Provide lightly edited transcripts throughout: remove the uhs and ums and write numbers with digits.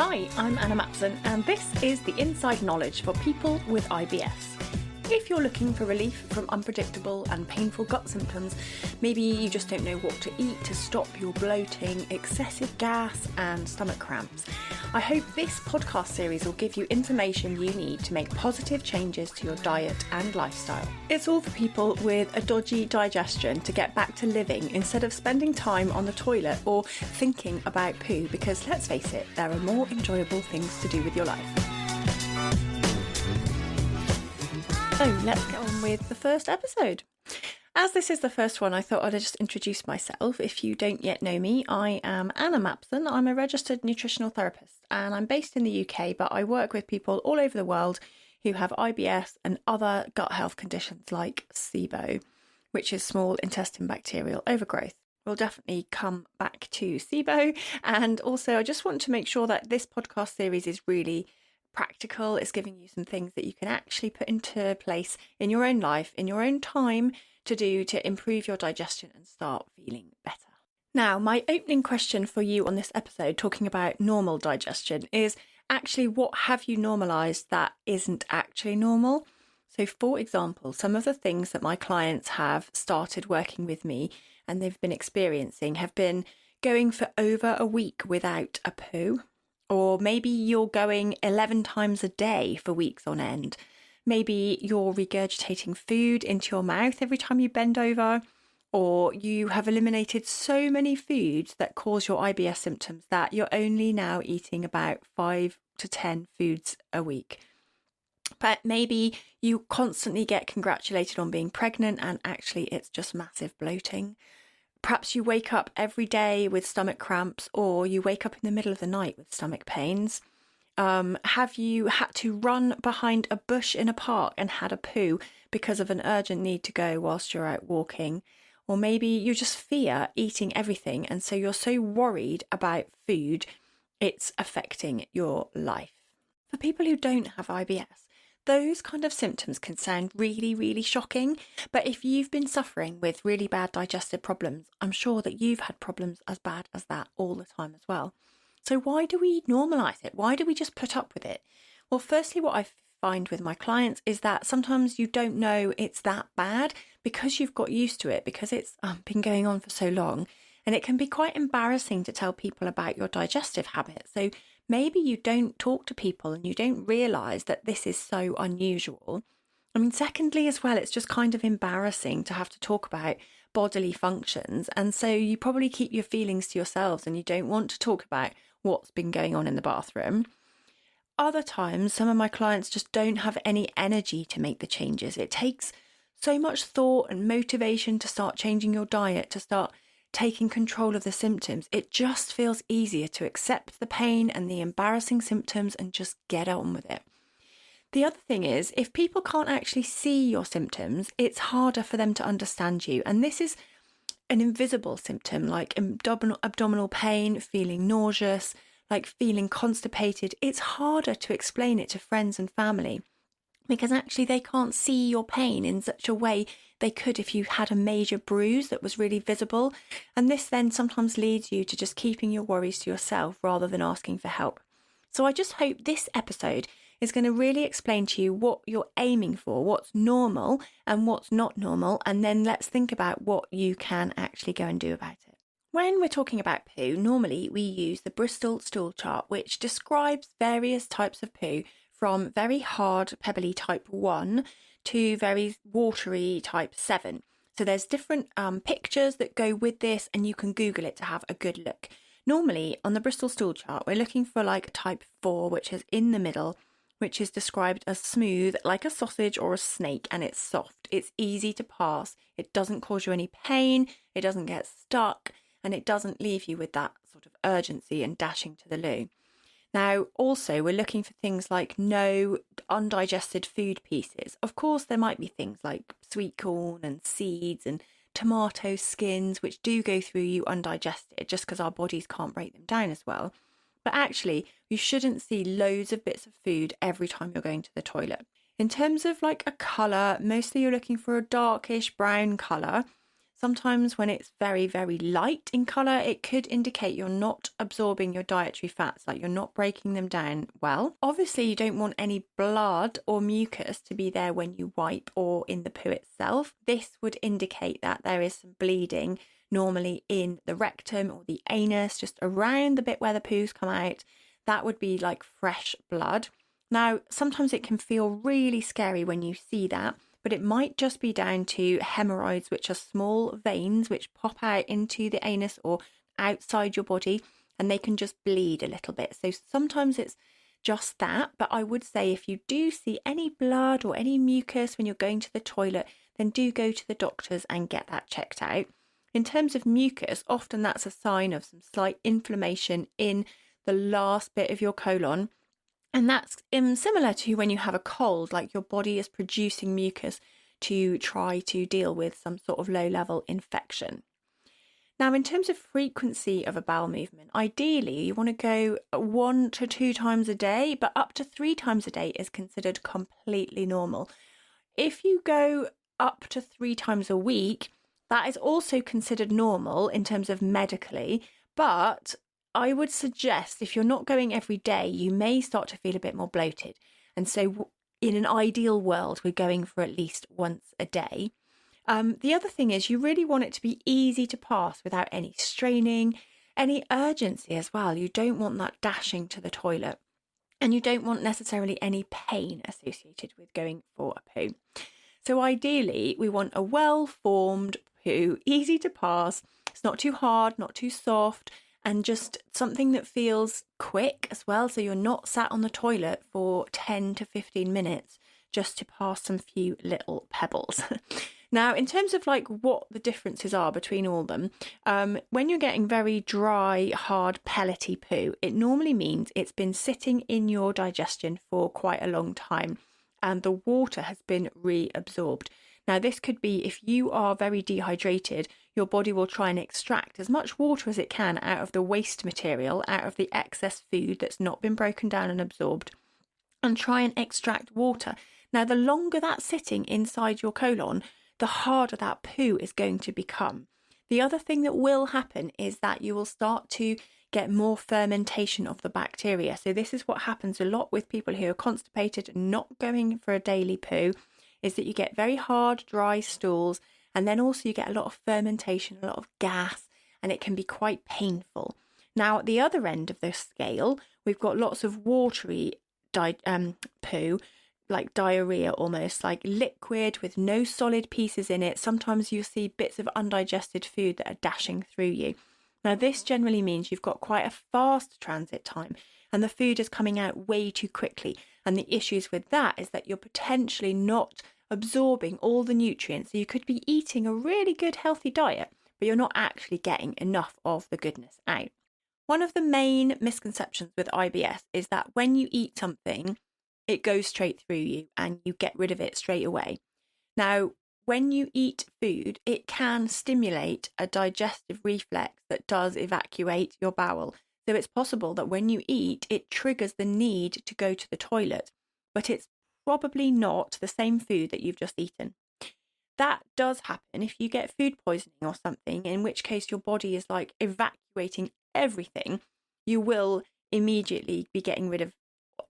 Hi, I'm Anna Mapson, and this is the inside knowledge for people with IBS. If you're looking for relief from unpredictable and painful gut symptoms, maybe you just don't know what to eat to stop your bloating, excessive gas and stomach cramps, I hope this podcast series will give you information you need to make positive changes to your diet and lifestyle. It's all for people with a dodgy digestion to get back to living instead of spending time on the toilet or thinking about poo, because let's face it, there are more enjoyable things to do with your life. So let's get on with the first episode. As this is the first one, I thought I'd just introduce myself. If you don't yet know me, I am Anna Mapson. I'm a registered nutritional therapist and I'm based in the UK, but I work with people all over the world who have IBS and other gut health conditions like SIBO, which is small intestine bacterial overgrowth. We'll definitely come back to SIBO. And also I just want to make sure that this podcast series is really practical. It's giving you some things that you can actually put into place in your own life, in your own time to do to improve your digestion and start feeling better. Now, my opening question for you on this episode, talking about normal digestion, is actually what have you normalised that isn't actually normal? So, for example, some of the things that my clients have started working with me and they've been experiencing have been going for over a week without a poo. Or maybe you're going 11 times a day for weeks on end. Maybe you're regurgitating food into your mouth every time you bend over. Or you have eliminated so many foods that cause your IBS symptoms that you're only now eating about 5 to 10 foods a week. But maybe you constantly get congratulated on being pregnant and actually it's just massive bloating. Perhaps you wake up every day with stomach cramps, or you wake up in the middle of the night with stomach pains. Have you had to run behind a bush in a park and had a poo because of an urgent need to go whilst you're out walking? Or maybe you just fear eating everything, and so you're so worried about food, it's affecting your life. For people who don't have IBS, those kind of symptoms can sound really, really shocking, but if you've been suffering with really bad digestive problems, I'm sure that you've had problems as bad as that all the time as well. So why do we normalise it? Why do we just put up with it? Well, firstly, what I find with my clients is that sometimes you don't know it's that bad because you've got used to it, because it's been going on for so long, and it can be quite embarrassing to tell people about your digestive habits. So maybe you don't talk to people and you don't realise that this is so unusual. I mean, secondly, as well, it's just kind of embarrassing to have to talk about bodily functions. And so you probably keep your feelings to yourselves and you don't want to talk about what's been going on in the bathroom. Other times, some of my clients just don't have any energy to make the changes. It takes so much thought and motivation to start changing your diet, to start taking control of the symptoms. It just feels easier to accept the pain and the embarrassing symptoms and just get on with it. The other thing is, if people can't actually see your symptoms, it's harder for them to understand you. And this is an invisible symptom like abdominal pain, feeling nauseous, like feeling constipated. It's harder to explain it to friends and family because actually they can't see your pain in such a way they could if you had a major bruise that was really visible. And this then sometimes leads you to just keeping your worries to yourself rather than asking for help. So I just hope this episode is going to really explain to you what you're aiming for, what's normal and what's not normal. And then let's think about what you can actually go and do about it. When we're talking about poo, normally we use the Bristol stool chart, which describes various types of poo from very hard, pebbly type 1 to very watery type 7. So there's different pictures that go with this and you can Google it to have a good look. Normally on the Bristol stool chart, we're looking for like type 4, which is in the middle, which is described as smooth like a sausage or a snake, and it's soft. It's easy to pass. It doesn't cause you any pain. It doesn't get stuck and it doesn't leave you with that sort of urgency and dashing to the loo. Now, also, we're looking for things like no undigested food pieces. Of course, there might be things like sweet corn and seeds and tomato skins, which do go through you undigested just because our bodies can't break them down as well. But actually, you shouldn't see loads of bits of food every time you're going to the toilet. In terms of like a colour, mostly you're looking for a darkish brown colour. sometimes when it's very, very light in colour, it could indicate you're not absorbing your dietary fats, like you're not breaking them down well. Obviously, you don't want any blood or mucus to be there when you wipe or in the poo itself. This would indicate that there is some bleeding, normally in the rectum or the anus, just around the bit where the poos come out. That would be like fresh blood. Now, sometimes it can feel really scary when you see that, but it might just be down to hemorrhoids, which are small veins which pop out into the anus or outside your body, and they can just bleed a little bit. So sometimes it's just that, but I would say if you do see any blood or any mucus when you're going to the toilet, then do go to the doctors and get that checked out. In terms of mucus, often that's a sign of some slight inflammation in the last bit of your colon. And that's similar to when you have a cold, like your body is producing mucus to try to deal with some sort of low-level infection. Now, in terms of frequency of a bowel movement, ideally you want to go 1 to 2 times a day, but up to 3 times a day is considered completely normal. If you go up to 3 times a week, that is also considered normal in terms of medically, but I would suggest if you're not going every day, you may start to feel a bit more bloated. And so in an ideal world, we're going for at least once a day. The other thing is you really want it to be easy to pass without any straining, any urgency as well. You don't want that dashing to the toilet, and you don't want necessarily any pain associated with going for a poo. So ideally, we want a well-formed poo, easy to pass. It's not too hard, not too soft, and just something that feels quick as well. So you're not sat on the toilet for 10 to 15 minutes just to pass some few little pebbles. Now, in terms of like what the differences are between all of them, when you're getting very dry, hard, pellety poo, it normally means it's been sitting in your digestion for quite a long time and the water has been reabsorbed. Now, this could be if you are very dehydrated, your body will try and extract as much water as it can out of the waste material, out of the excess food that's not been broken down and absorbed, and try and extract water. Now, the longer that's sitting inside your colon, the harder that poo is going to become. The other thing that will happen is that you will start to get more fermentation of the bacteria. So this is what happens a lot with people who are constipated and not going for a daily poo, is that you get very hard, dry stools, and then also you get a lot of fermentation, a lot of gas, and it can be quite painful. Now, at the other end of the scale, we've got lots of watery poo, like diarrhea almost, like liquid with no solid pieces in it. Sometimes you see bits of undigested food that are dashing through you. Now, this generally means you've got quite a fast transit time and the food is coming out way too quickly. And the issues with that is that you're potentially not absorbing all the nutrients. So you could be eating a really good healthy diet, but you're not actually getting enough of the goodness out. One of the main misconceptions with IBS is that when you eat something, it goes straight through you and you get rid of it straight away. Now, when you eat food, it can stimulate a digestive reflex that does evacuate your bowel. So it's possible that when you eat, it triggers the need to go to the toilet, but it's probably not the same food that you've just eaten. That does happen if you get food poisoning or something, in which case your body is like evacuating everything. You will immediately be getting rid of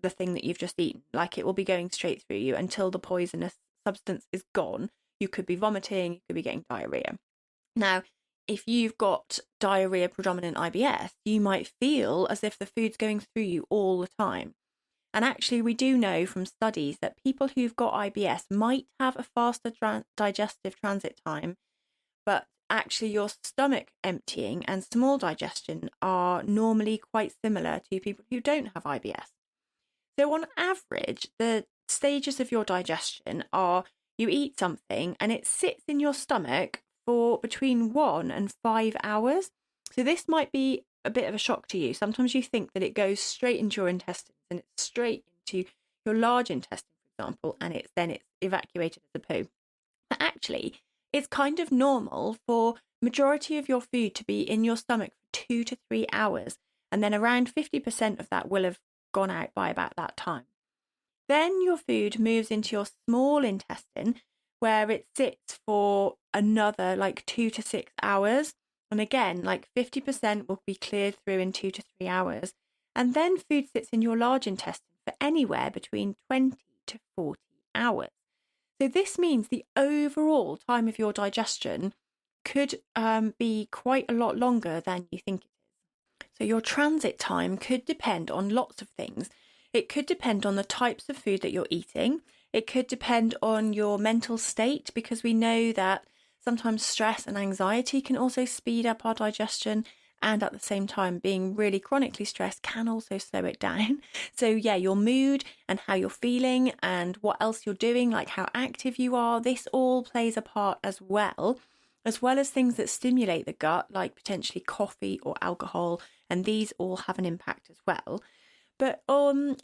the thing that you've just eaten. Like it will be going straight through you until the poisonous substance is gone. You could be vomiting, you could be getting diarrhea. Now, if you've got diarrhea predominant IBS, you might feel as if the food's going through you all the time. And actually, we do know from studies that people who've got IBS might have a faster digestive transit time, but actually your stomach emptying and small digestion are normally quite similar to people who don't have IBS. So on average, the stages of your digestion are you eat something and it sits in your stomach for between 1 and 5 hours. So this might be a bit of a shock to you. Sometimes you think that it goes straight into your intestines and it's straight into your large intestine, for example, and it's evacuated as a poo. But actually, it's kind of normal for majority of your food to be in your stomach for 2 to 3 hours, and then around 50% of that will have gone out by about that time. Then your food moves into your small intestine, where it sits for another like 2 to 6 hours. And again, like 50% will be cleared through in 2 to 3 hours. And then food sits in your large intestine for anywhere between 20 to 40 hours. So this means the overall time of your digestion could be quite a lot longer than you think it is. So your transit time could depend on lots of things. It could depend on the types of food that you're eating. It could depend on your mental state, because we know that sometimes stress and anxiety can also speed up our digestion, and at the same time being really chronically stressed can also slow it down. So yeah, your mood and how you're feeling and what else you're doing, like how active you are, this all plays a part as well as things that stimulate the gut, like potentially coffee or alcohol, and these all have an impact as well. But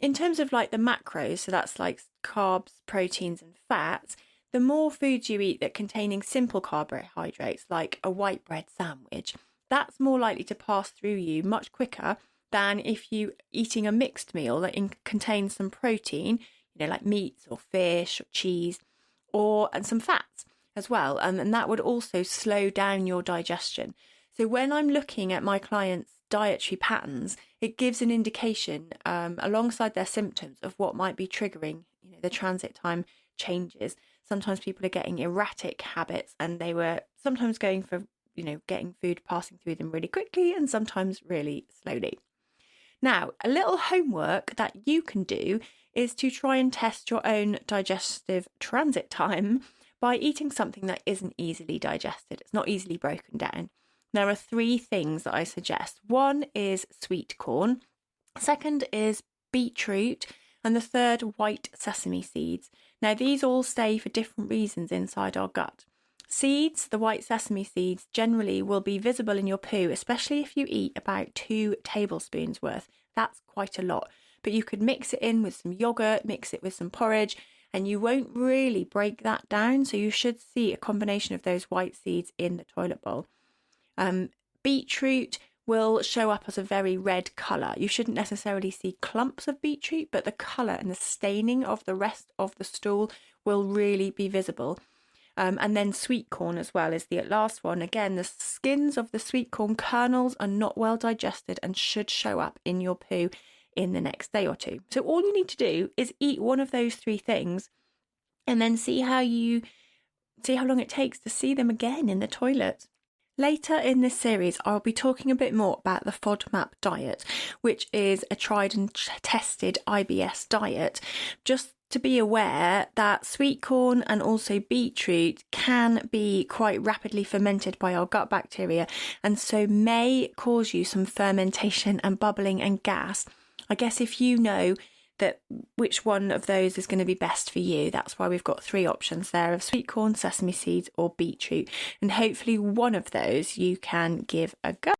in terms of like the macros, so that's like carbs, proteins and fats, the more foods you eat that containing simple carbohydrates, like a white bread sandwich, that's more likely to pass through you much quicker than if you eating a mixed meal that contains some protein, like meats or fish or cheese, and some fats as well. And that would also slow down your digestion. So when I'm looking at my clients' dietary patterns, it gives an indication alongside their symptoms of what might be triggering, the transit time changes. Sometimes people are getting erratic habits, and they were sometimes going for, getting food passing through them really quickly and sometimes really slowly. Now, a little homework that you can do is to try and test your own digestive transit time by eating something that isn't easily digested. It's not easily broken down. There are 3 things that I suggest. One is sweet corn, second is beetroot, and the third, white sesame seeds. Now, these all stay for different reasons inside our gut. Seeds, the white sesame seeds, generally will be visible in your poo, especially if you eat about 2 tablespoons worth. That's quite a lot. But you could mix it in with some yogurt, mix it with some porridge, and you won't really break that down. So you should see a combination of those white seeds in the toilet bowl. Beetroot will show up as a very red colour. You shouldn't necessarily see clumps of beetroot, but the colour and the staining of the rest of the stool will really be visible. And then sweet corn as well is the last one. Again, the skins of the sweet corn kernels are not well digested and should show up in your poo in the next day or 2. So all you need to do is eat one of those 3 things and then see how long it takes to see them again in the toilet. Later in this series, I'll be talking a bit more about the FODMAP diet, which is a tried and tested IBS diet. Just to be aware that sweet corn and also beetroot can be quite rapidly fermented by our gut bacteria, and so may cause you some fermentation and bubbling and gas. I guess if you know that which one of those is going to be best for you, that's why we've got 3 options there of sweet corn, sesame seeds or beetroot, and hopefully one of those you can give a go.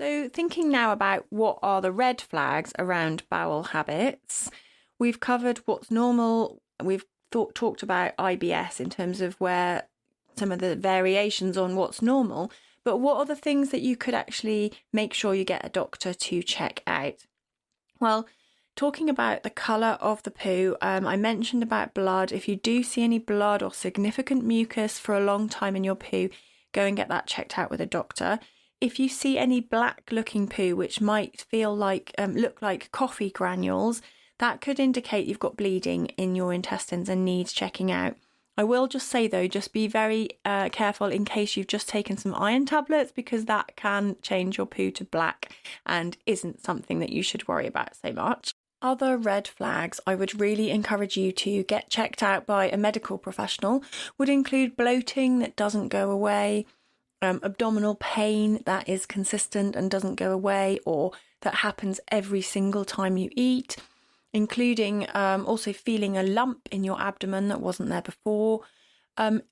So thinking now about what are the red flags around bowel habits, we've covered what's normal. We've talked about IBS in terms of where some of the variations on what's normal, but what are the things that you could actually make sure you get a doctor to check out? Well, talking about the colour of the poo, I mentioned about blood. If you do see any blood or significant mucus for a long time in your poo, go and get that checked out with a doctor. If you see any black looking poo, which might feel like look like coffee granules, that could indicate you've got bleeding in your intestines and needs checking out. I will just say though, just be very careful in case you've just taken some iron tablets, because that can change your poo to black and isn't something that you should worry about so much. Other red flags I would really encourage you to get checked out by a medical professional would include bloating that doesn't go away, abdominal pain that is consistent and doesn't go away, or that happens every single time you eat, including also feeling a lump in your abdomen that wasn't there before.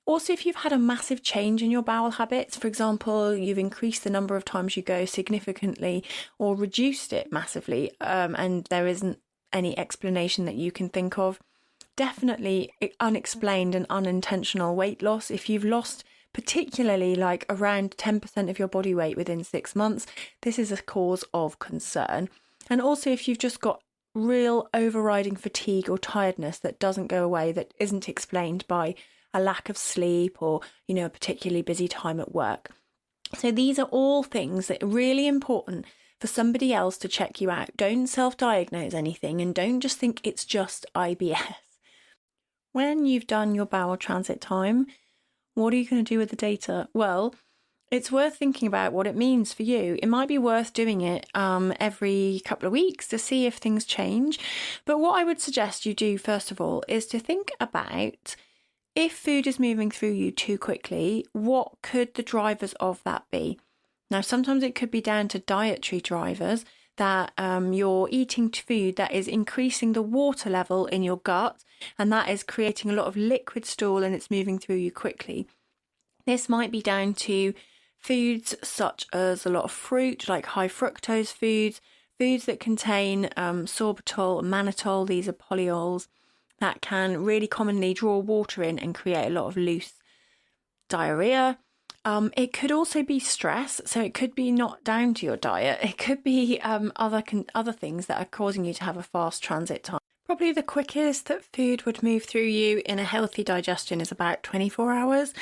Also, if you've had a massive change in your bowel habits, for example, you've increased the number of times you go significantly or reduced it massively, and there isn't any explanation that you can think of. Definitely unexplained and unintentional weight loss. If you've lost particularly like around 10% of your body weight within 6 months, this is a cause of concern. And also if you've just got real overriding fatigue or tiredness that doesn't go away, that isn't explained by a lack of sleep, or, a particularly busy time at work. So these are all things that are really important for somebody else to check you out. Don't self-diagnose anything, and don't just think it's just IBS. When you've done your bowel transit time, what are you going to do with the data? Well, it's worth thinking about what it means for you. It might be worth doing it every couple of weeks to see if things change. But what I would suggest you do, first of all, is to think about, if food is moving through you too quickly, what could the drivers of that be? Now, sometimes it could be down to dietary drivers, that you're eating food that is increasing the water level in your gut, and that is creating a lot of liquid stool and it's moving through you quickly. This might be down to foods such as a lot of fruit, like high fructose foods, foods that contain sorbitol, mannitol, these are polyols, that can really commonly draw water in and create a lot of loose diarrhea. It could also be stress, so it could be not down to your diet. It could be other things that are causing you to have a fast transit time. Probably the quickest that food would move through you in a healthy digestion is about 24 hours,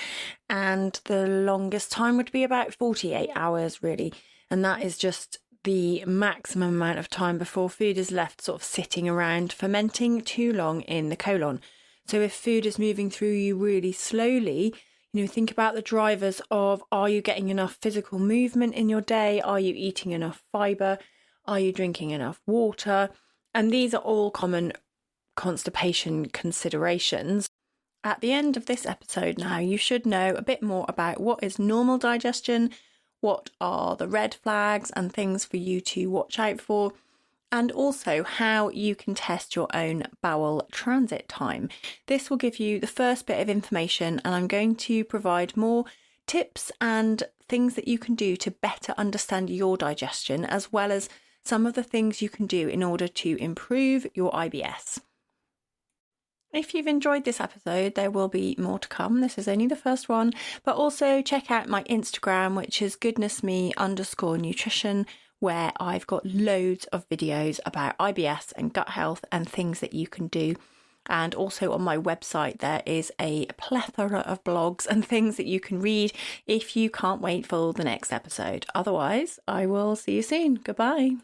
and the longest time would be about 48 hours, really. And that is just the maximum amount of time before food is left sort of sitting around fermenting too long in the colon. So if food is moving through you really slowly, think about the drivers of, are you getting enough physical movement in your day? Are you eating enough fibre? Are you drinking enough water? And these are all common constipation considerations. At the end of this episode now, you should know a bit more about what is normal digestion, what are the red flags and things for you to watch out for, and also how you can test your own bowel transit time. This will give you the first bit of information, and I'm going to provide more tips and things that you can do to better understand your digestion, as well as some of the things you can do in order to improve your IBS. If you've enjoyed this episode, there will be more to come. This is only the first one, but also check out my Instagram, which is goodnessme_nutrition, where I've got loads of videos about IBS and gut health and things that you can do. And also on my website, there is a plethora of blogs and things that you can read if you can't wait for the next episode. Otherwise, I will see you soon. Goodbye.